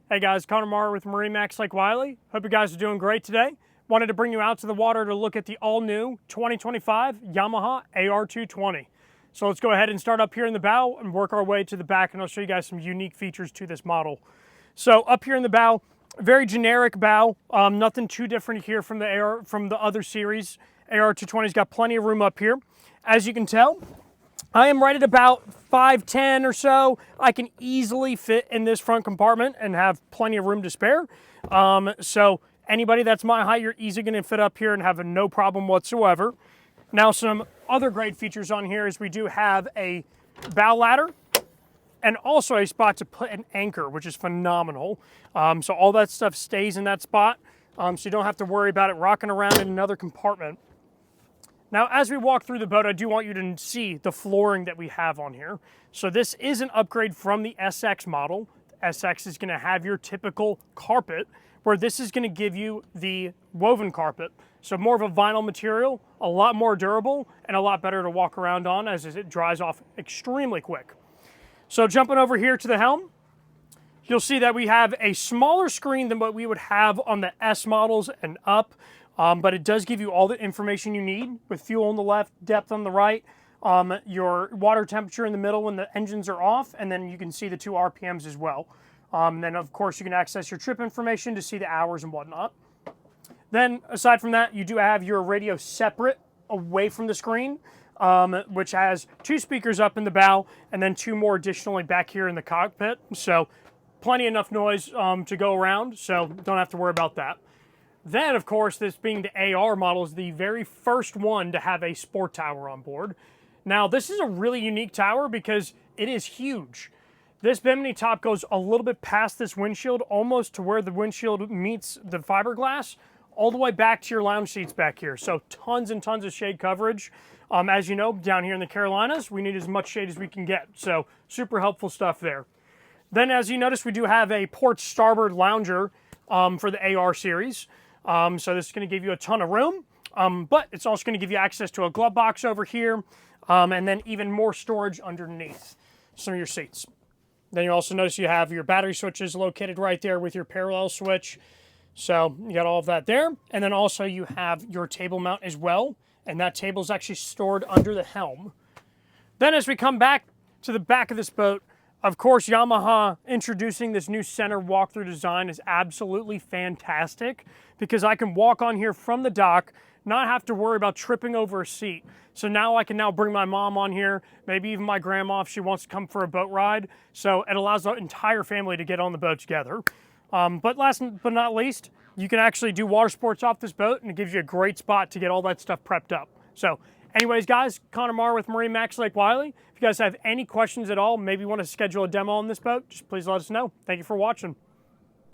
Hey guys, Connor Marr with MarineMax Lake Wylie. Hope you guys are doing great today. Wanted to bring you out to the water to look at the all-new 2025 Yamaha AR220. So let's go ahead and start up here in the bow and work our way to the back, and I'll show you guys some unique features to this model. So up here in the bow, very generic bow, nothing too different here from the other series. AR220's got plenty of room up here. As you can tell, I am right at about 5'10" or so. I can easily fit in this front compartment and have plenty of room to spare. So anybody that's my height, you're easily going to fit up here and have no problem whatsoever. Now, some other great features on here is we do have a bow ladder and also a spot to put an anchor, which is phenomenal. So all that stuff stays in that spot, so you don't have to worry about it rocking around in another compartment. Now, as we walk through the boat, I do want you to see the flooring that we have on here. So this is an upgrade from the SX model. The SX is going to have your typical carpet, where this is going to give you the woven carpet. So more of a vinyl material, a lot more durable, and a lot better to walk around on as it dries off extremely quick. So jumping over here to the helm, you'll see that we have a smaller screen than what we would have on the S models and up. But it does give you all the information you need with fuel on the left, depth on the right, your water temperature in the middle when the engines are off, and then you can see the 2 RPMs as well. Then, of course, you can access your trip information to see the hours and whatnot. Then, aside from that, you do have your radio separate away from the screen, which has 2 speakers up in the bow and then 2 more additionally back here in the cockpit. So, plenty enough noise to go around, so don't have to worry about that. Then, of course, this being the AR model is the very first one to have a sport tower on board. Now, this is a really unique tower because it is huge. This bimini top goes a little bit past this windshield, almost to where the windshield meets the fiberglass, all the way back to your lounge seats back here. So tons and tons of shade coverage. As you know, down here in the Carolinas, we need as much shade as we can get. So super helpful stuff there. Then, as you notice, we do have a port starboard lounger for the AR series. So this is going to give you a ton of room, but it's also going to give you access to a glove box over here, and then even more storage underneath some of your seats. Then you also notice you have your battery switches located right there with your parallel switch. So you got all of that there. And then also you have your table mount as well, and that table is actually stored under the helm. Then as we come back to the back of this boat, of course, Yamaha introducing this new center walkthrough design is absolutely fantastic because I can walk on here from the dock, not have to worry about tripping over a seat. So now I can bring my mom on here, maybe even my grandma if she wants to come for a boat ride. So it allows the entire family to get on the boat together. But last but not least, you can actually do water sports off this boat, and it gives you a great spot to get all that stuff prepped up. So anyways, guys, Connor Marr with MarineMax Lake Wylie. If you guys have any questions at all, maybe want to schedule a demo on this boat, just please let us know. Thank you for watching.